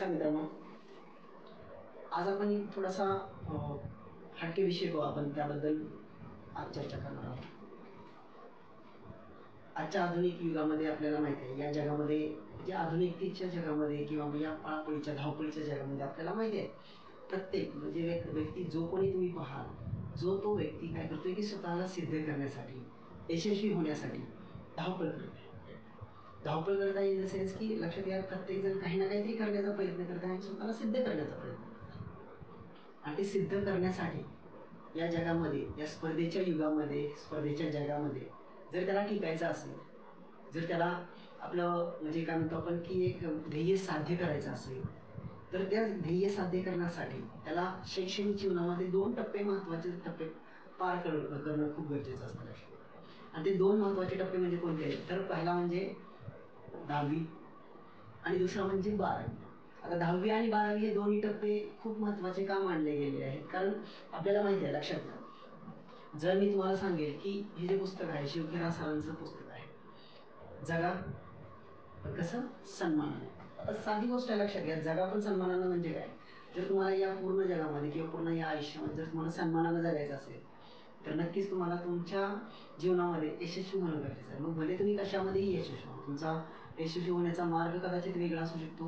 नमस्कार मित्रांनो, आज आपण थोडासा हटके विषय पाहू, आपण त्याबद्दल आज चर्चा करणार आहोत. आजच्या आधुनिक युगामध्ये आपल्याला माहिती आहे, या जगामध्ये जे आधुनिकतेच्या जगामध्ये किंवा या पळापळीच्या धावपळीच्या जगामध्ये आपल्याला माहिती आहे, प्रत्येक म्हणजे व्यक्ती जो कोणी तुम्ही पाहाल, जो तो व्यक्ती काय करतोय की स्वतःला सिद्ध करण्यासाठी, यशस्वी होण्यासाठी धावपळ करतोय. धावपळ करता इन द सेन्स की लक्षात घ्या, प्रत्येक जण काही ना काहीतरी करण्याचा प्रयत्न करत आहे आणि स्वतःला सिद्ध करण्याचा प्रयत्न करत आहे. आणि ते सिद्ध करण्यासाठी या जगामध्ये, या स्पर्धेच्या युगामध्ये, स्पर्धेच्या जगामध्ये जर त्याला टिकायचं असेल, जर त्याला आपलं म्हणजे काय म्हणतो आपण की एक ध्येय साध्य करायचं असेल, तर त्या ध्येय साध्य करण्यासाठी त्याला शैक्षणिक जीवनामध्ये 2 महत्त्वाचे टप्पे पार करणं खूप गरजेचं असतं. आणि ते 2 महत्त्वाचे टप्पे म्हणजे कोणते आहेत? तर पहिला म्हणजे 10वी आणि दुसरा म्हणजे 12वी. आता 10वी आणि 12वी हे दोन्ही टप्पे खूप महत्त्वाचे का मानले गेलेले आहेत? कारण आपल्याला माहिती आहे, लक्षात घ्या, जर मी तुम्हाला सांगेल की हे जे पुस्तक आहे, शिवखेरा सरांचं पुस्तक आहे, जगा कसं सन्मानाने. आता साधी गोष्ट आहे, लक्षात घ्या, जगा पण सन्मानानं म्हणजे काय? जर तुम्हाला या पूर्ण जगामध्ये किंवा पूर्ण या आयुष्यामध्ये जर तुम्हाला सन्मानानं जगायचं असेल, तर नक्कीच तुम्हाला तुमच्या जीवनामध्ये यशस्वी होणं गरजेचं आहे. मग भले तुम्ही कशामध्येही यशस्वी हो, तुमचा यशस्वी होण्याचा मार्ग कदाचित वेगळा असू शकतो,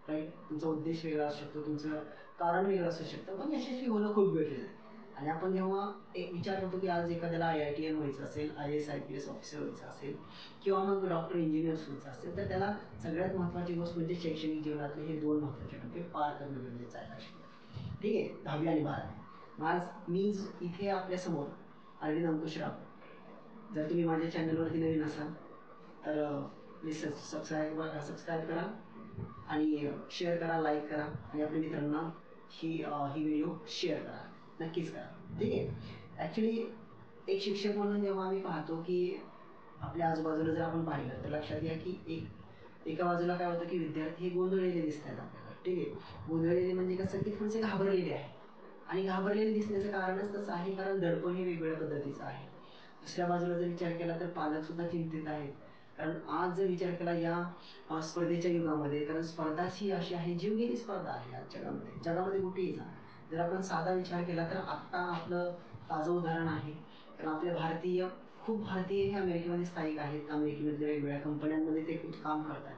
राईट, तुमचा उद्देश वेगळा असू शकतो, तुमचं कारण वेगळं असू शकतं, पण यशस्वी होणं खूप गरजेचं आहे. आणि आपण जेव्हा एक विचार करतो की आज एखाद्याला IITN व्हायचं असेल, IAS IPS ऑफिसर व्हायचं असेल किंवा मग डॉक्टर इंजिनियर्स व्हायचं असेल, तर त्याला सगळ्यात महत्त्वाची गोष्ट म्हणजे शैक्षणिक जीवनातले हे 2 महत्त्वाचे टप्पे पार करणं गरजेचं आहे. ठीक आहे, 10वी आणि 12वी. आज मी इथे आपल्यासमोर अरविंद अंकुशराव. जर तुम्ही माझ्या चॅनलवरती नवीन असाल तर प्लीज सबस्क्राईब करा आणि शेअर करा, लाईक करा आणि आपल्या मित्रांना ही व्हिडिओ शेअर करा, नक्कीच करा. ठीक आहे. ॲक्च्युली एक शिक्षक म्हणून जेव्हा आम्ही पाहतो की आपल्या आजूबाजूला जर आपण पाहिलं तर लक्षात घ्या की एका बाजूला काय होतं की विद्यार्थी हे गोंधळलेले दिसत आहेत आपल्याला. ठीक आहे, गोंधळलेले म्हणजे कसं की थोडेसे घाबरलेले आहे, आणि घाबरलेले दिसण्याचं कारणच तसं आहे कारण दडपण हे वेगवेगळ्या पद्धतीचं आहे. दुसऱ्या बाजूला जर विचार केला तर पालकसुद्धा चिंतित आहेत, कारण आज जर विचार केला या स्पर्धेच्या युगामध्ये, कारण स्पर्धाच ही अशी आहे, जीवघेणी स्पर्धा आहे आज जगामध्ये कुठेही जा. जर आपण साधा विचार केला तर आत्ता आपलं ताजं उदाहरण आहे, कारण आपले खूप भारतीय हे अमेरिकेमध्ये स्थायिक आहेत, अमेरिकेमधल्या वेगवेगळ्या कंपन्यांमध्ये ते खूप काम करतात.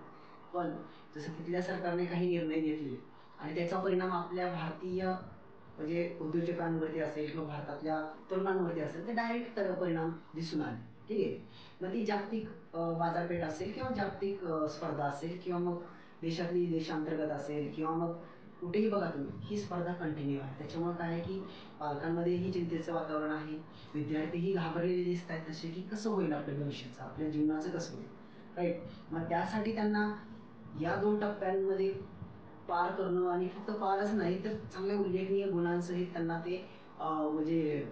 पण जसं तिथल्या सरकारने काही निर्णय घेतले आणि त्याचा परिणाम आपल्या भारतीय म्हणजे उद्योजकांवरती असेल किंवा भारतातल्या तरुणांवरती असेल, ते डायरेक्ट परिणाम दिसून आले. ठीक आहे, मग ती जागतिक बाजारपेठ असेल किंवा जागतिक स्पर्धा असेल किंवा मग देशांतर्गत असेल किंवा मग कुठेही बघा तुम्ही, ही स्पर्धा कंटिन्यू आहे. त्याच्यामुळे काय आहे की पालकांमध्येही चिंतेचं वातावरण आहे, विद्यार्थीही घाबरलेले दिसत आहेत तसे की कसं होईल आपल्या भविष्याचं, आपल्या जीवनाचं कसं होईल, राईट. मग त्यासाठी त्यांना या 2 टप्प्यांमध्ये पार करणं, आणि फक्त पारच नाही तर चांगल्या उल्लेखनीय गुणांसहित त्यांना ते म्हणजे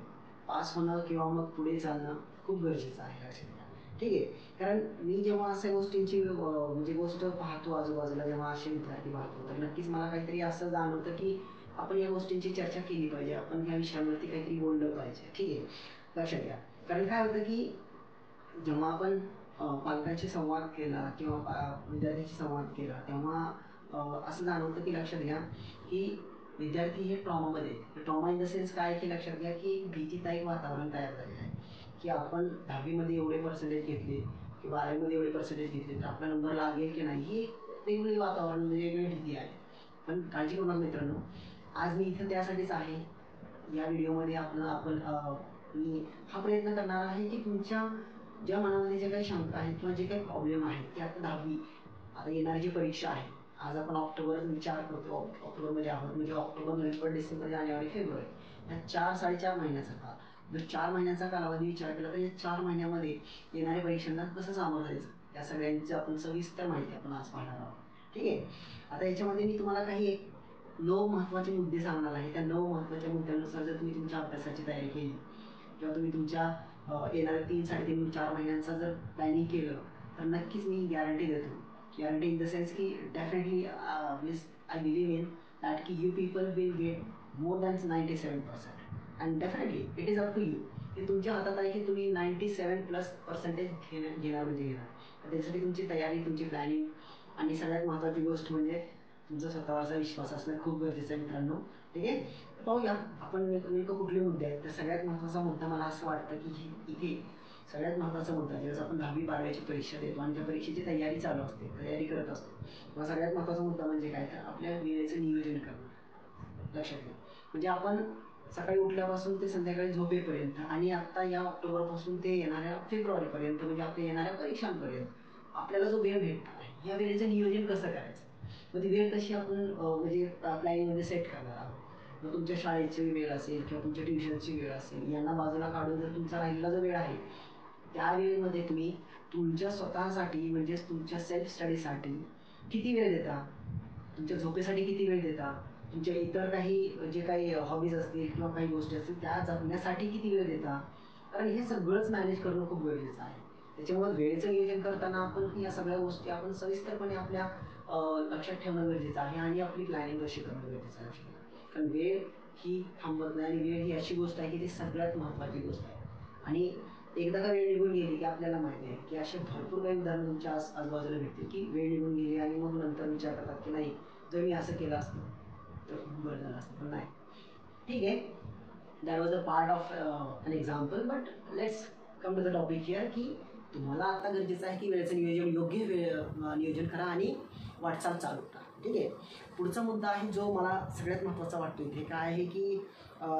पास होणं किंवा मग पुढे चालणं खूप गरजेचं आहे, लक्षात घ्या. ठीक आहे, कारण मी जेव्हा अशा गोष्टींची म्हणजे गोष्ट पाहतो आजूबाजूला, जेव्हा असे विद्यार्थी पाहतो, तर नक्कीच मला काहीतरी असं जाणवतं की आपण या गोष्टींची चर्चा केली पाहिजे, आपण ह्या विषयावरती काहीतरी बोललं पाहिजे. ठीक आहे, लक्षात घ्या, कारण काय होतं की जेव्हा आपण पालकांशी संवाद केला किंवा विद्यार्थ्यांशी संवाद केला, तेव्हा असं जाणवतं की लक्षात घ्या की विद्यार्थी हे ट्रॉमामध्ये, ट्रॉमा इन द सेन्स काय की लक्षात घ्या की भीतीदायक वातावरण तयार झालेलं आहे की आपण 10वीमध्ये एवढे पर्सेंटेज घेतले की 12वीमध्ये एवढे पर्सेंटेज घेतले तर आपला नंबर लागेल की नाही, ही वेगवेगळे वातावरण म्हणजे वेगवेगळी भीती आहे. पण काळजी करू नका मित्रांनो, आज मी इथं त्यासाठीच आहे. या व्हिडिओमध्ये मी हा प्रयत्न करणार आहे की तुमच्या ज्या मनामध्ये ज्या काही शंका आहेत किंवा जे काही प्रॉब्लेम आहेत की आता 10वी, आता येणारी जी परीक्षा आहे, आज आपण ऑक्टोबर विचार करतो, ऑक्टोबरमध्ये आहोत, म्हणजे ऑक्टोबर, नोव्हेंबर, डिसेंबर, जानेवारी, फेब्रुवारी या 4-4.5 महिन्याचा काळ. जर 4 महिन्याचा कालावधी विचार केला तर या 4 महिन्यामध्ये येणाऱ्या परीक्षांना कसं सामोरं जायचं, या सगळ्यांची आपण सविस्तर माहिती आपण आज पाहणार आहोत. ठीक आहे, आता याच्यामध्ये मी तुम्हाला काही 9 महत्त्वाचे मुद्दे सांगणार आहे. त्या 9 महत्त्वाच्या मुद्द्यांनुसार जर तुम्ही तुमच्या अभ्यासाची तयारी केली किंवा तुम्ही तुमच्या येणाऱ्या 3-3.5-4 महिन्यांचा जर प्लॅनिंग केलं, तर नक्कीच मी गॅरंटी देतो, गॅरंटी इन द सेन्स की definitely means I believe in that की you people will get more than 97%. And definitely it is up to you, की तुमच्या हातात आहे की तुम्ही 97+% घेणार म्हणजे घेणार. तर त्यासाठी तुमची तयारी, तुमची प्लॅनिंग, आणि सगळ्यात महत्त्वाची गोष्ट म्हणजे तुमचा स्वतःवरचा विश्वास असणं खूप गरजेचं आहे मित्रांनो. ठीक आहे, पाहूया आपण नेमकं कुठले मुद्दे आहेत. तर सगळ्यात महत्त्वाचा मुद्दा मला असं वाटतं की इथे सगळ्यात महत्त्वाचा मुद्दा ज्यावेळेस आपण 10वी-12वीची परीक्षा देतो आणि त्या परीक्षेची तयारी चालू असते, तयारी करत असतो, तेव्हा सगळ्यात महत्त्वाचा मुद्दा म्हणजे काय, तर आपल्या वेळेचं नियोजन करणं. लक्षात घ्या, म्हणजे आपण सकाळी उठल्यापासून ते संध्याकाळी झोपेपर्यंत आणि आत्ता या ऑक्टोबरपासून ते येणाऱ्या फेब्रुवारीपर्यंत म्हणजे आपल्या येणाऱ्या परीक्षांपर्यंत आपल्याला जो वेळ भेटणार आहे, या वेळेचं नियोजन कसं करायचं. मग ती वेळ कशी आपण म्हणजे प्लॅनिंगमध्ये सेट करणार आहोत. मग तुमच्या शाळेची वेळ असेल किंवा तुमच्या ट्युशनची वेळ असेल, यांना बाजूला काढून जर तुमचा राहिलेला जो वेळ आहे, त्या वेळेमध्ये तुम्ही तुमच्या स्वतःसाठी म्हणजेच तुमच्या सेल्फ स्टडीसाठी किती वेळ देता, तुमच्या झोपेसाठी किती वेळ देता, तुमच्या इतर काही जे काही हॉबीज असतील किंवा काही गोष्टी असतील त्या जपण्यासाठी किती वेळ देता. कारण हे सगळंच मॅनेज करणं खूप गरजेचं आहे. त्याच्यामुळे वेळेचं नियोजन करताना आपण या सगळ्या गोष्टी आपण सविस्तरपणे आपल्या लक्षात ठेवणं गरजेचं आहे आणि आपली प्लॅनिंग कशी करणं गरजेचं आहे. कारण वेळ ही थांबत नाही आणि वेळ ही अशी गोष्ट आहे की ती सगळ्यात महत्त्वाची गोष्ट आहे. आणि एकदा का वेळ निघून गेली की आपल्याला माहिती आहे की असे भरपूर काही उदाहरणं तुमच्या आजूबाजूला भेटतील की वेळ निघून गेली आणि मग नंतर विचार करतात की नाही, जर मी असं केलं असतं तर खूप बरं झालं असतं. पण नाही, ठीक आहे, that was a part of an example. But let's come to the topic here की तुम्हाला आता गरजेचं आहे की वेळेचं नियोजन, योग्य वेळ नियोजन करा आणि वाटचाल चालू करा. ठीक आहे, पुढचा मुद्दा आहे जो मला सगळ्यात महत्त्वाचा वाटतो इथे, काय आहे की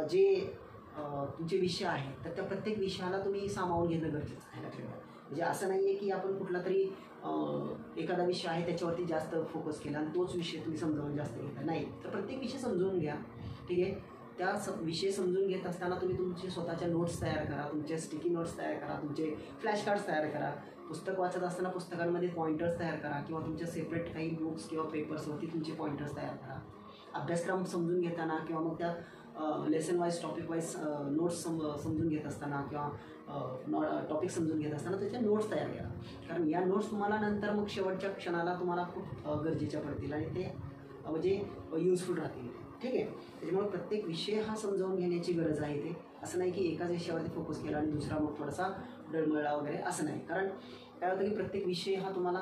जे तुमचे विषय आहेत तर त्या प्रत्येक विषयाला तुम्ही सामावून घेणं गरजेचं आहे. लक्षात घ्या, म्हणजे असं नाही आहे की आपण कुठला तरी एखादा विषय आहे त्याच्यावरती जास्त फोकस केला आणि तोच विषय तुम्ही समजावून जास्त घेतला, नाही. तर प्रत्येक विषय समजून घ्या. ठीक आहे, त्या विषय समजून घेत असताना तुम्ही तुमचे स्वतःच्या नोट्स तयार करा, तुमचे स्टिकी नोट्स तयार करा, तुमचे फ्लॅश कार्ड्स तयार करा. पुस्तक वाचत असताना पुस्तकांमध्ये पॉईंटर्स तयार करा किंवा तुमच्या सेपरेट काही बुक्स किंवा पेपर्सवरती तुमचे पॉईंटर्स तयार करा. अभ्यासक्रम समजून घेताना किंवा मग त्या lesson wise topic wise notes समजून घेत असताना किंवा टॉपिक समजून घेत असताना त्याच्या नोट्स तयार करा. कारण या नोट्स तुम्हाला नंतर मग शेवटच्या क्षणाला तुम्हाला खूप गरजेच्या पडतील आणि ते म्हणजे युजफुल राहतील. ठीक आहे, त्याच्यामुळे प्रत्येक विषय हा समजावून घेण्याची गरज आहे. ते असं नाही की एकाच विषयावरती फोकस केला आणि दुसरा मग थोडासा डळमळला वगैरे, असं नाही. कारण काय होतं की प्रत्येक विषय हा तुम्हाला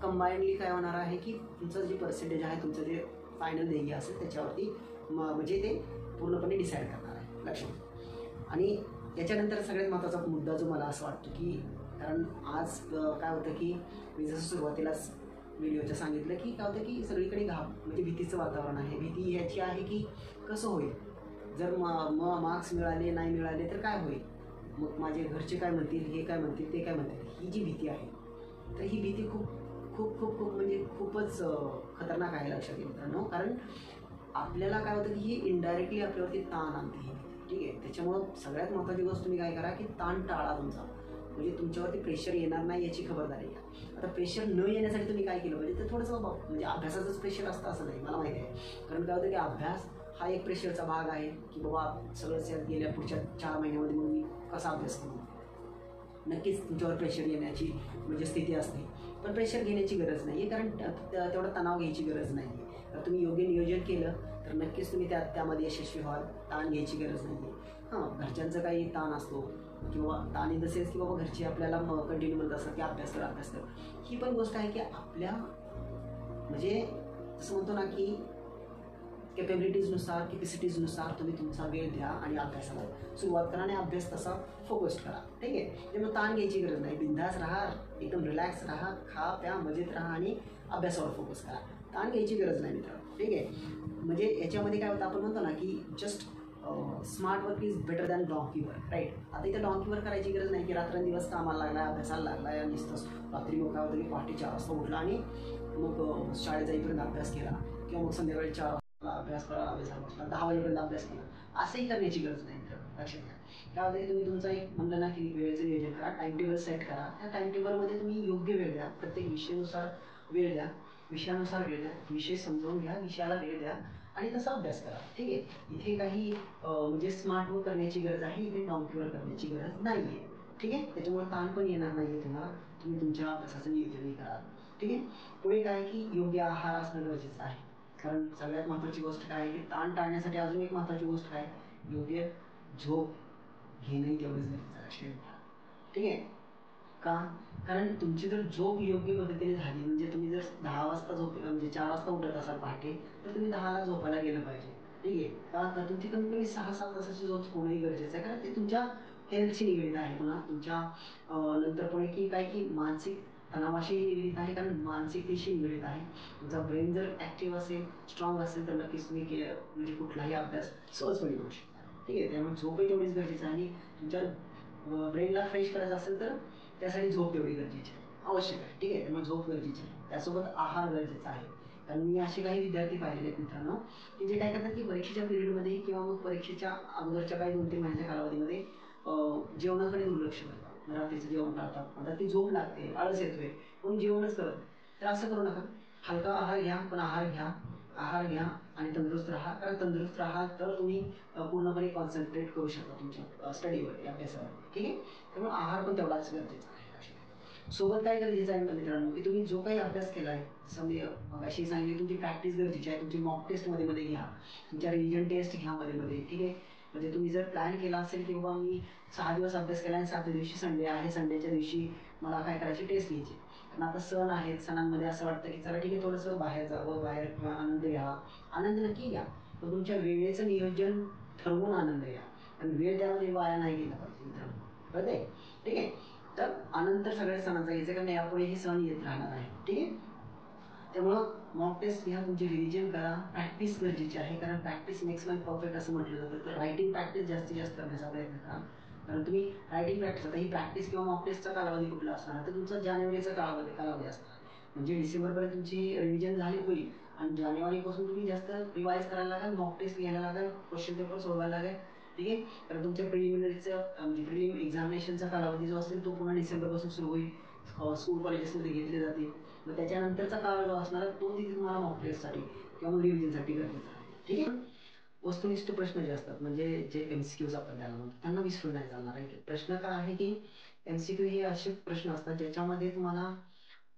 कंबाईनली काय होणार आहे की तुमचं जे पर्सेंटेज आहे, तुमचं जे फायनल ध्येय असेल त्याच्यावरती म्हणजे ते पूर्णपणे डिसाईड करणार आहे. लक्षात. आणि याच्यानंतर सगळ्यात महत्त्वाचा मुद्दा जो मला असं वाटतो की कारण आज काय होतं की मी जसं सुरुवातीलाच व्हिडिओच्या सांगितलं की काय होतं की सगळीकडे म्हणजे भीतीचं वातावरण आहे. भीती ह्याची आहे की कसं होईल, जर मार्क्स मिळाले नाही मिळाले तर काय होईल, मग माझे घरचे काय म्हणतील, हे काय म्हणतील, ते काय म्हणतील, ही जी भीती आहे. तर ही भीती खूप खूप खूप खूप म्हणजे खूपच खतरनाक आहे. लक्षात घ्या मित्रांनो, कारण आपल्याला काय होतं की ही इनडायरेक्टली आपल्यावरती ताण आणते ही. ठीक आहे, त्याच्यामुळं सगळ्यात महत्त्वाची गोष्ट तुम्ही काय करा की ताण टाळा तुमचा, म्हणजे तुमच्यावरती प्रेशर येणार नाही याची खबरदारी घ्या. आता प्रेशर न येण्यासाठी तुम्ही काय केलं पाहिजे, तर थोडंसं म्हणजे अभ्यासाचंच प्रेशर असतं असं नाही, मला माहिती आहे. कारण काय होतं की अभ्यास हा एक प्रेशरचा भाग आहे की बाबा सगळंच यात गेल्या पुढच्या 4 महिन्यामध्ये मग मी कसा अभ्यास करू. नक्कीच तुमच्यावर प्रेशर येण्याची म्हणजे स्थिती असते, पण प्रेशर घेण्याची गरज नाही आहे. कारण तेवढा तणाव घ्यायची गरज नाही आहे. तर तुम्ही योग्य नियोजन केलं तर नक्कीच तुम्ही त्यामध्ये यशस्वी व्हाल. ताण घ्यायची गरज नाही आहे. हां, घरच्यांचा काही ताण असतो किंवा ताण इन द सेन्स की बाबा घरचे आपल्याला कंटिन्यू म्हणत असतात की अभ्यास कर अभ्यास कर. ही पण गोष्ट आहे की आपल्या म्हणजे असं म्हणतो ना की कॅपेबिलिटीजनुसार कॅपॅसिटीजनुसार तुम्ही तुमचा वेळ द्या आणि अभ्यासाला सुरुवात करा आणि अभ्यास तसा फोकस करा. ठीक आहे, त्यामुळे ताण घ्यायची गरज नाही. बिंदास राहा, एकदम रिलॅक्स राहा, खा प्या मजेत राहा आणि अभ्यासावर फोकस करा. ताण घ्यायची गरज नाही मित्रांनो. ठीक आहे, म्हणजे याच्यामध्ये काय होतं आपण म्हणतो ना की just smart work is better than donkey work. Right, आता इथं डॉंकी वर्क करायची गरज नाही की रात्रंदिवस कामाला लागला अभ्यासाला लागला आणि नुसतं रात्री मग काय होतं की पहाटे 4 वाजता उठला आणि मग शाळेत जाईपर्यंत अभ्यास केला किंवा मग संध्याकाळी 4 वाजता अभ्यास करा, अभ्यासाला बसला 10 वाजेपर्यंत अभ्यास केला, असंही करण्याची गरज नाही. लक्षात घ्या, काय होतं की तुम्ही तुमचा एक म्हणलं ना की वेळेचं नियोजन करा, टाइम टेबल सेट करा. त्या टाइम टेबलमध्ये तुम्ही योग्य वेळ द्या, प्रत्येक विषयानुसार वेळ द्या, विषयानुसार वेळ द्या, विषय समजावून घ्या, विषयाला वेळ द्या आणि तसा अभ्यास करा. ठीक आहे, इथे काही म्हणजे स्मार्ट वर्क करण्याची गरज आहे, इथे डॉंकी वर्क करण्याची गरज नाही आहे. ठीक आहे, त्याच्यामुळे ताण पण येणार नाही आहे तुम्हाला, तुम्ही तुमच्या अभ्यासाचं नियोजनही करा. ठीक आहे, पुढे काय की योग्य आहार असणं गरजेचं आहे. कारण सगळ्यात महत्त्वाची गोष्ट काय आहे की ताण टाळण्यासाठी अजून एक महत्त्वाची गोष्ट काय, योग्य झोप घेणंही तेवढंच गरजेचं आहे. ठीक आहे, का? कारण तुमची जर झोप योग्य पद्धतीने झाली, म्हणजे तुम्ही जर 10 वाजता म्हणजे 4 वाजता उठत असाल पहाटे, तर तुम्ही 10ला झोपायला गेलं पाहिजे. ठीक आहे का? तर तुमची कमीत कमी 6-7 तासाची झोप होणंही गरजेचं आहे, कारण ते तुमच्या हेल्थशी निगडीत आहे. पुन्हा तुमच्या नंतर पुढे की काय की मानसिक तणावाशी निगडीत आहे, कारण मानसिकतेशी निगडीत आहे. तुमचा ब्रेन जर ॲक्टिव्ह असेल, स्ट्रॉंग असेल, तर नक्कीच तुम्ही म्हणजे कुठलाही अभ्यास सहजपणे करू शकता. ठीक आहे, त्यामुळे झोपही तेवढीच गरजेचं आहे. आणि तुमच्या ब्रेनला फ्रेश करायचं असेल तर त्यासाठी झोप तेवढी गरजेची आहे, आवश्यक आहे. ठीक आहे, त्यामुळे झोप गरजेची आहे. त्यासोबत आहार गरजेचा आहे. कारण मी असे काही विद्यार्थी पाहिलेले आहेत मित्रांनो, की जे काय करतात की परीक्षेच्या पिरियडमध्ये किंवा मग परीक्षेच्या अगोदरच्या काही 2-3 महिन्याच्या कालावधीमध्ये जेवणाकडे दुर्लक्ष करतात, रात्रीचं जेवण टाळतात, आता ती झोप लागते, आळस येतोय, पण जेवणच करत नाही. तर असं करू नका. हलका आहार घ्या, पण आहार घ्या आणि तंदुरुस्त राहा. कारण तंदुरुस्त राहा तर तुम्ही पूर्णपणे कॉन्सन्ट्रेट करू शकता तुमच्या स्टडीवर, अभ्यासावर. ठीक आहे, त्यामुळे आहार पण तेवढाच गरजेचा आहे. सोबत काय गरजेचं आहे मित्रांनो, की तुम्ही जो काही अभ्यास केला आहे, अशी सांगितली तुमची प्रॅक्टिस गरजेची आहे. तुमची मॉक टेस्ट मध्ये मध्ये घ्या, तुमच्या रिव्हिजन टेस्ट घ्या मध्ये मध्ये. ठीक आहे, म्हणजे तुम्ही जर प्लॅन केला असेल की बाबा मी 6 दिवस अभ्यास केला आणि 7व्या दिवशी संडे आहे, संडेच्या दिवशी मला काय करायची, टेस्ट घ्यायची. कारण आता सण आहेत, सणांमध्ये असं वाटतं की चला ठीक आहे थोडंसं बाहेर जावं, बाहेर आनंद घ्यावा. आनंद नक्की घ्या, पण तुमच्या वेळेचं नियोजन ठरवून आनंद घ्या, आणि वेळ त्यामध्ये वाया नाही गेला पाहिजे मित्रांनो. कळतंय? ठीक आहे, तर आनंद तर सगळ्या सणांचा घ्यायचा, कारण यापुढे हे सण येत राहणार आहे. ठीक आहे, त्यामुळं मॉक टेस्ट घ्या, तुमचे रिव्हिजन करा, प्रॅक्टिस गरजेची आहे. कारण प्रॅक्टिस मेक्स मॅन परफेक्ट असं म्हटलं जातं. तर रायटिंग प्रॅक्टिस जास्तीत जास्त करण्याचा प्रयत्न करा. कारण तुम्ही रायटिंग प्रॅक्टिस, आता ही प्रॅक्टिस किंवा मॉक टेस्टचा कालावधी कुठला असणार, तर तुमचा जानेवारीचा कालावधी असणार. म्हणजे डिसेंबरपर्यंत तुमची रिव्हिजन झाली होईल, आणि जानेवारीपासून तुम्ही जास्त रिवाईज करायला लागाल, मॉक टेस्ट घ्यायला लागाल, क्वेश्चन पेपर सोडवायला लागेल. ठीक आहे, कारण तुमच्या प्रिलिमिनरीचं म्हणजे प्रिलिम एक्झामिनेशनचा कालावधी जो असेल तो पुन्हा डिसेंबरपासून सुरू होईल. स्कूल कॉलेजेसमध्ये घेतले जातील. मग त्याच्यानंतरचा काळ जो असणार तो तिथे तुम्हाला मॉक टेस्टसाठी किंवा मग रिव्हिजनसाठी गरजेचा आहे. ठीक आहे, वस्तुनिष्ठ प्रश्न जे असतात, म्हणजे जे MCQs आपण त्याला म्हणतो, त्यांना विसरून नाही चालणार आहे. प्रश्न काय आहे की MCQ हे असे प्रश्न असतात ज्याच्यामध्ये तुम्हाला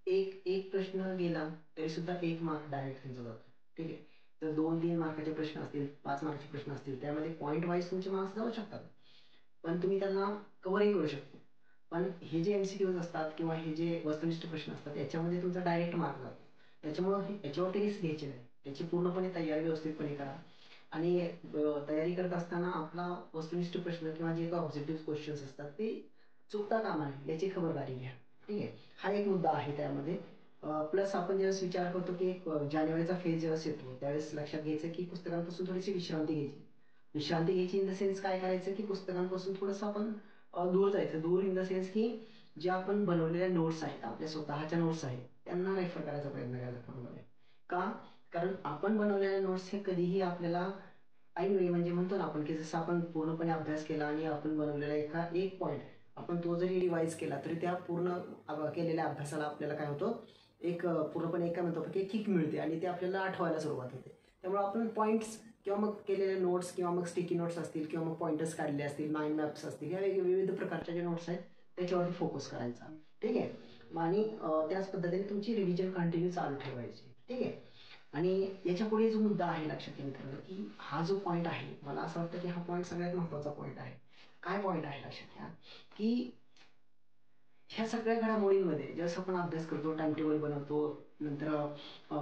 एक एक प्रश्न गेला तरी सुद्धा 1 मार्क डायरेक्ट त्यांचा जातो. ठीक आहे, तर 2-3 मार्काचे प्रश्न असतील, 5 मार्काचे प्रश्न असतील, त्यामध्ये पॉईंट वाईज तुमचे मार्क्स जाऊ शकतात, पण तुम्ही त्यांना कव्हरही करू शकता. पण हे जे MCQs असतात किंवा हे जे वस्तुनिष्ठ प्रश्न असतात याच्यामध्ये तुमचा डायरेक्ट मार्क जातो. त्याच्यामुळं याच्यावरती रिस्क घ्यायची नाही, त्याची पूर्णपणे तयारी व्यवस्थितपणे करा. आणि तयारी करत असताना आपला वस्तुनिष्ठ प्रश्न किंवा जे काही ऑब्जेक्टिव्ह क्वेश्चन्स असतात ते चुकता कामा नये याची खबरदारी घ्या. ठीक आहे, हा एक मुद्दा आहे त्यामध्ये. प्लस आपण ज्यावेळेस विचार करतो की जानेवारीचा फेज ज्यावेळेस येतो त्यावेळेस लक्षात घ्यायचं की पुस्तकांपासून थोडीशी विश्रांती घ्यायची. विश्रांती घ्यायची इन द सेन्स काय करायचं की पुस्तकांपासून थोडंसं आपण दूर जायचं. दूर इन द सेन्स की ज्या आपण बनवलेल्या नोट्स आहेत, आपल्या स्वतःच्या नोट्स आहेत, त्यांना रेफर करायचा प्रयत्न करायचा पूर्णपणे. का? कारण आपण बनवलेल्या नोट्स हे कधीही आपल्याला ऐनवेळी, म्हणजे म्हणतो ना आपण की जसं आपण पूर्णपणे अभ्यास केला आणि आपण बनवलेला एक पॉईंट आपण तो जरी रिवाईज केला तरी त्या पूर्ण केलेल्या अभ्यासाला आपल्याला काय होतं, एक पूर्णपणे एक काय म्हणतो की किक मिळते आणि ते आपल्याला आठवायला सुरुवात होते. त्यामुळे आपण पॉईंट्स किंवा मग केलेले नोट्स किंवा मग स्टिकी नोट्स असतील किंवा मग पॉईंटर्स काढले असतील, माइंड मॅप्स असतील, या विविध प्रकारच्या जे नोट्स आहेत त्याच्यावरती फोकस करायचा. ठीक आहे, आणि त्याच पद्धतीने तुमची रिव्हिजन कंटिन्यू चालू ठेवायची. ठीक आहे, आणि याच्या पुढे जो मुद्दा आहे लक्षात घ्या मित्रांनो, की हा जो पॉईंट आहे, मला असं वाटतं की हा पॉईंट सगळ्यात महत्त्वाचा पॉईंट आहे. काय पॉईंट आहे लक्षात घ्या, की ह्या सगळ्या घडामोडींमध्ये जसं आपण अभ्यास करतो, टाइम टेबल बनवतो, नंतर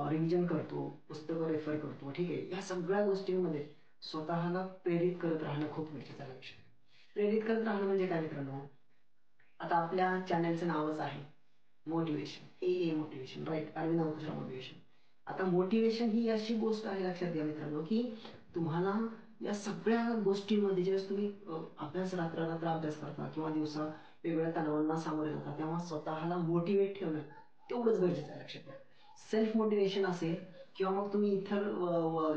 रिव्हिजन करतो, पुस्तकं रेफर करतो. ठीक आहे, या सगळ्या गोष्टींमध्ये स्वतःला प्रेरित करत राहणं खूप गरजेचं आहे. लक्षात घ्या, प्रेरित करत राहणं म्हणजे काय मित्रांनो, आता आपल्या चॅनलचं नावच आहे motivation, motivation, right, Arvind Ankushrao motivation. आता मोटिवेशन ही अशी गोष्ट आहे लक्षात घ्या मित्रांनो, की तुम्हाला या सगळ्या गोष्टींमध्ये ज्यावेळेस तुम्ही अभ्यास रात्र अभ्यास करता किंवा दिवसा वेगवेगळ्या तणावांना सामोरे जाता तेव्हा स्वतःला मोटिवेट ठेवणं तेवढंच गरजेचं आहे. लक्षात घ्या, सेल्फ मोटिवेशन असेल किंवा मग तुम्ही इतर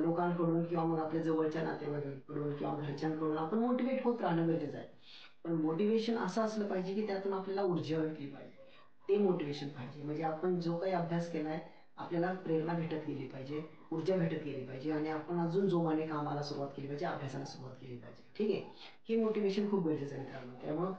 लोकांकडून किंवा मग आपल्या जवळच्या नातेवाईकांकडून किंवा घरच्यांकडून आपण मोटिवेट होत राहणं गरजेचं आहे. पण मोटिवेशन असं असलं पाहिजे की त्यातून आपल्याला ऊर्जा भेटली पाहिजे, ते मोटिवेशन पाहिजे. म्हणजे आपण जो काही अभ्यास केलाय आपल्याला प्रेरणा भेटत गेली पाहिजे, ऊर्जा भेटत गेली पाहिजे, आणि आपण अजून जोमाने कामाला सुरुवात केली पाहिजे, अभ्यासाला सुरुवात केली पाहिजे. ठीक आहे, हे मोटिवेशन खूप गरजेचं आहे मित्रांनो. त्यामुळं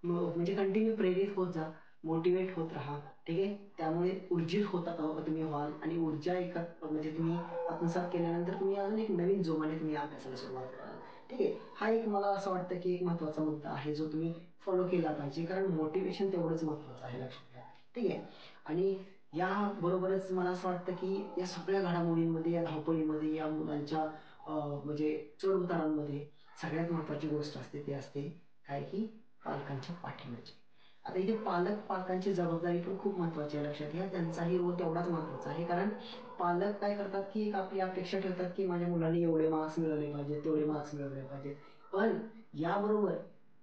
म्हणजे कंटिन्यू प्रेरित होत जा, मोटिवेट होत राहा. ठीक आहे, त्यामुळे ऊर्जित होता तुम्ही व्हाल, आणि ऊर्जा एका म्हणजे तुम्ही आत्मसात केल्यानंतर तुम्ही अजून एक नवीन जोमाने तुम्ही अभ्यासाला सुरुवात कराल. ठीक आहे. हा एक मला असं वाटतं की एक महत्त्वाचा मुद्दा आहे जो तुम्ही फॉलो केला पाहिजे, कारण मोटिवेशन तेवढंच महत्त्वाचं आहे, लक्षात घ्या. ठीक आहे. आणि या बरोबरच मला असं वाटतं की या सगळ्या घडामोडींमध्ये, या धावपळीमध्ये, या मुलांच्या म्हणजे चढउतारांमध्ये सगळ्यात महत्त्वाची गोष्ट असते ती असते काय की पालकांच्या पाठिंब्याची. आता इथे पालकांची जबाबदारी पण खूप महत्त्वाची आहे, लक्षात घ्या. त्यांचाही रोल तेवढाच महत्त्वाचा आहे, कारण पालक काय करतात की एक आपली अपेक्षा ठेवतात की माझ्या मुलांनी एवढे मार्क्स मिळवले पाहिजेत, तेवढे मार्क्स मिळवले पाहिजेत. पण याबरोबर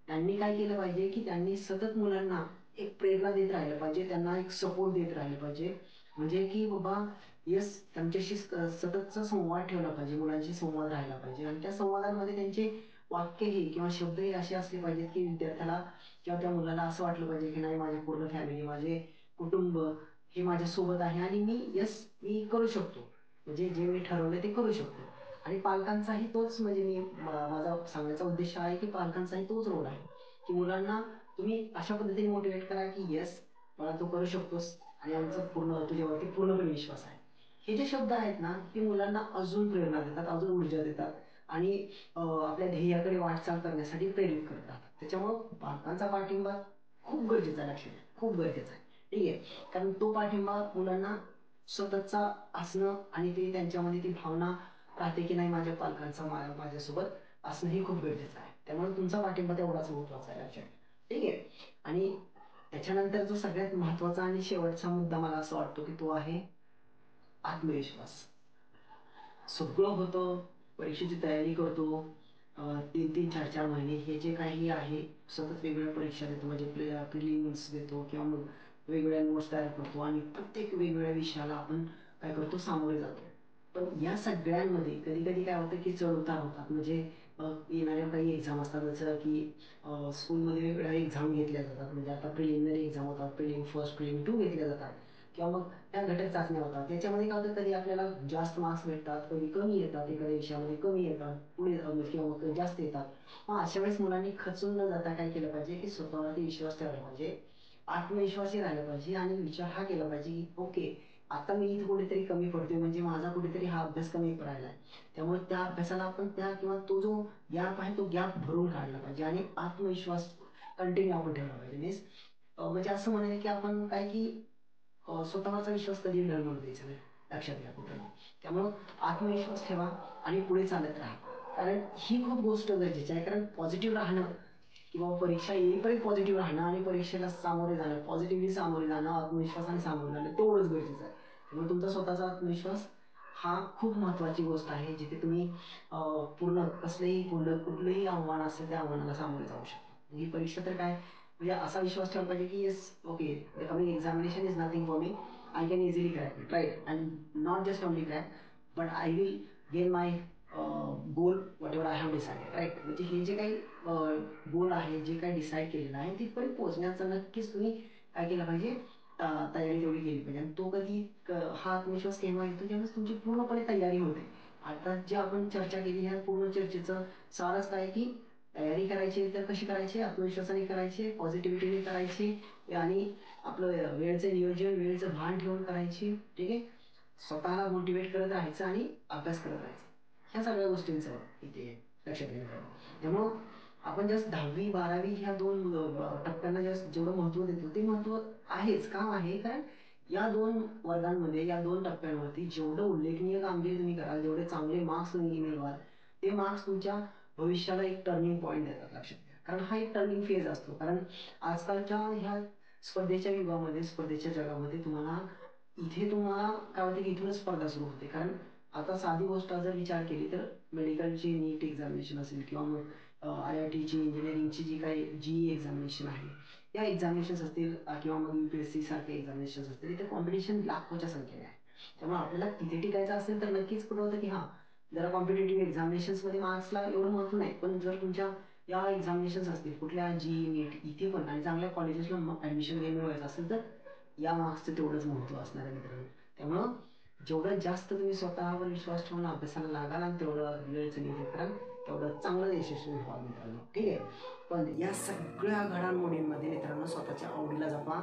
त्यांनी काय केलं पाहिजे की त्यांनी सतत मुलांना एक प्रेरणा देत राहिलं पाहिजे, त्यांना एक सपोर्ट देत राहिलं पाहिजे. म्हणजे की बाबा येस, त्यांच्याशी सततचा संवाद ठेवला पाहिजे, मुलांशी संवाद राहिला पाहिजे. आणि त्या संवादांमध्ये त्यांचे वाक्यही किंवा शब्दही असे असले पाहिजेत की विद्यार्थ्याला किंवा त्या मुलाला असं वाटलं पाहिजे की नाही, माझी पूर्ण फॅमिली, माझे कुटुंब हे माझ्यासोबत आहे आणि मी करू शकतो, म्हणजे जे मी ठरवलं ते करू शकतो. आणि पालकांचाही तोच, म्हणजे माझा सांगण्याचा उद्देश आहे की पालकांचाही तोच रोल आहे की मुलांना तुम्ही अशा पद्धतीने मोटिवेट करा की येस, मला तू करू शकतोस आणि आमचा तुझ्यावरती पूर्णपणे विश्वास आहे. हे जे शब्द आहेत ना, ते मुलांना अजून प्रेरणा देतात, अजून ऊर्जा देतात आणि आपल्या ध्येयाकडे वाटचाल करण्यासाठी प्रेरित करतात. त्याच्यामुळं पालकांचा पाठिंबा खूप गरजेचा आहे, लक्षात घ्या, खूप गरजेचा आहे. ठीक आहे. कारण तो पाठिंबा मुलांना सततचा असणं आणि ते त्यांच्यामध्ये ती भावना राहते की नाही, माझ्या पालकांचा माझ्यासोबत असणं हे खूप गरजेचं आहे. त्यामुळे तुमचा पाठिंबा तेवढाच महत्त्वाचा आहे, लक्षात घ्या. ठीक आहे. आणि त्याच्यानंतर जो सगळ्यात महत्त्वाचा आणि शेवटचा मुद्दा मला असं वाटतो की तो आहे आत्मविश्वास. सगळं होतं, परीक्षेची तयारी करतो, 3-3, 4-4 महिने हे जे काही आहे, सतत वेगवेगळ्या परीक्षा देतो, म्हणजे प्रिलिम्स देतो किंवा मग वेगवेगळ्या नोट्स तयार करतो आणि प्रत्येक वेगवेगळ्या विषयाला आपण काय करतो, सामोरे जातो. पण या सगळ्यांमध्ये कधी कधी काय होतं की चढ उतार होतात. म्हणजे येणाऱ्या काही एक्झाम असतात, जसं की स्कूलमध्ये वेगवेगळ्या एक्झाम घेतल्या जातात. म्हणजे आता प्रिलिमिनरी एक्झाम होतात, प्रिलिम फर्स्ट, प्रिलिम टू घेतल्या जातात किंवा मग त्या घटक चाचण्या होतात. त्याच्यामध्ये काय होतं, कधी आपल्याला जास्त मार्क्स भेटतात, कधी कमी येतात, एखाद्या विषयामध्ये कमी येतात, पुढे किंवा मग जास्त येतात. मग अशा वेळेस मुलांनी खचून न जाता काय केलं पाहिजे की स्वतःवरती विश्वास ठेवला पाहिजे, आत्मविश्वासी राहिला पाहिजे आणि विचार हा केला पाहिजे की ओके, आता मी इथे कुठेतरी कमी पडतोय, म्हणजे माझा कुठेतरी हा अभ्यास कमी राहिला आहे, त्यामुळे त्या अभ्यासाला आपण त्या किंवा तो जो गॅप आहे तो गॅप भरून काढला पाहिजे आणि आत्मविश्वास कंटिन्यू आपण ठेवला पाहिजे. मीन्स म्हणजे असं म्हणाले की आपण काय की स्वतःवरचा विश्वास कधी ढळून द्यायचा नाही, लक्षात घ्या कुठं. त्यामुळं आत्मविश्वास ठेवा आणि पुढे चालत राहा, कारण ही खूप गोष्ट गरजेची आहे. कारण पॉझिटिव्ह राहणं किंवा परीक्षा येईपर्यंत पॉझिटिव्ह राहणं आणि परीक्षेला सामोरे जाणं, पॉझिटिव्हली सामोरे जाणं, आत्मविश्वासाने सामोरे जाणं तेवढंच गरजेचं आहे. त्यामुळे तुमचा स्वतःचा आत्मविश्वास हा खूप महत्त्वाची गोष्ट आहे, जिथे तुम्ही पूर्ण कुठलंही आव्हान असेल त्या आव्हानाला सामोरे जाऊ शकता. ही परीक्षा तर काय, म्हणजे असा विश्वास ठेवला पाहिजे की yes, okay, the coming examination is nothing for me, I can easily crack it, right. And not just only crack, but I will gain my goal whatever I have decided, right. म्हणजे हे जे काही गोल आहे, जे काही decide केलेलं आहे, तिथपर्यंत पोहोचण्याचा नक्कीच तुम्ही काय केलं पाहिजे, तयारी तेवढी केली पाहिजे. आणि तो कधी हा आत्मविश्वास केव्हा येतो, ज्यावेळेस तुमची पूर्णपणे तयारी होते. आता जे आपण चर्चा केली, ह्या पूर्ण चर्चेचं सारच काय की तयारी करायची तर कशी करायची, आत्मविश्वासाने करायची, पॉझिटिव्हिटीने करायची आणि आपलं वेळेचं नियोजन, वेळेचं भान ठेवून करायची. ठीक आहे. स्वतःला मोटिवेट करत राहायचं आणि अभ्यास करत राहायचं, ह्या सगळ्या गोष्टींचं इथे लक्षात घ्यायचं. त्यामुळं आपण जस्ट 10वी 12वी ह्या दोन टप्प्यांना जस्ट जेवढं महत्त्व देतो ते महत्त्व आहेच. का आहे, कारण या दोन वर्गांमध्ये, या दोन टप्प्यांवरती जेवढं उल्लेखनीय कामगिरी तुम्ही कराल, जेवढे चांगले मार्क्स तुम्ही मिळवाल, ते मार्क्स तुमच्या भविष्याला एक टर्निंग पॉईंट देतात, लक्षात घ्या. कारण हा एक टर्निंग फेज असतो. कारण आजकालच्या ह्या स्पर्धेच्या युगामध्ये, स्पर्धेच्या जगामध्ये तुम्हाला काय होते की इथूनच स्पर्धा सुरू होते. कारण आता साधी गोष्ट जर विचार केली तर मेडिकलची नीट एक्झामिनेशन असेल किंवा मग IITची, इंजिनिअरिंगची जी काही GE एक्झामिनेशन आहे, या एक्झामिनेशन्स असतील किंवा मग UPSC सारखे एक्झामिनेशन्स असतील, इथे कॉम्पिटिशन लाखोच्या संख्येने आहे. त्यामुळे आपल्याला तिथे टिकायचं असेल तर नक्कीच कुठं होतं की हां, जरा कॉम्पिटेटिव्ह एक्झामिनेशन्समध्ये मार्क्सला एवढं महत्त्व नाही, पण जर तुमच्या या एक्झामिनेशन्स असतील कुठल्या GE नीट इथे पण आणि चांगल्या कॉलेजेसला ॲडमिशन घेऊन मिळवायचं असेल तर या मार्क्सचं तेवढंच महत्त्व असणार आहे मित्रांनो. त्यामुळं जेवढं जास्त तुम्ही स्वतःवर विश्वास ठेवून अभ्यासाला लागाल आणि तेवढं वेळेचं नियोजन कराल, तेवढं चांगलं यशस्वी व्हाल मित्रांनो. ठीक आहे. पण या सगळ्या घडामोडींमध्ये मित्रांनो स्वतःच्या आवडीला जपा,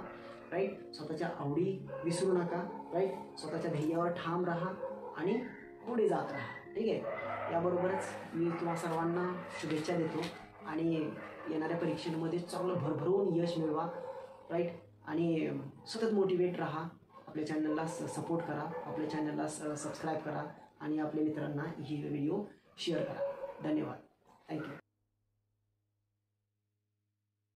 राईट. स्वतःच्या आवडी विसरू नका, राईट. स्वतःच्या ध्येयावर ठाम राहा आणि पुढे जात राहा. ठीक आहे. याबरोबरच मी तुम्हा सर्वांना शुभेच्छा देतो आणि येणाऱ्या परीक्षेमध्ये चांगलं भरभरून यश मिळवा, राईट. आणि सतत मोटिवेट राहा, आपल्या चॅनलला सपोर्ट करा, आपल्या चॅनलला सबस्क्राईब करा आणि आपल्या मित्रांना ही व्हिडिओ शेअर करा. धन्यवाद. थँक्यू.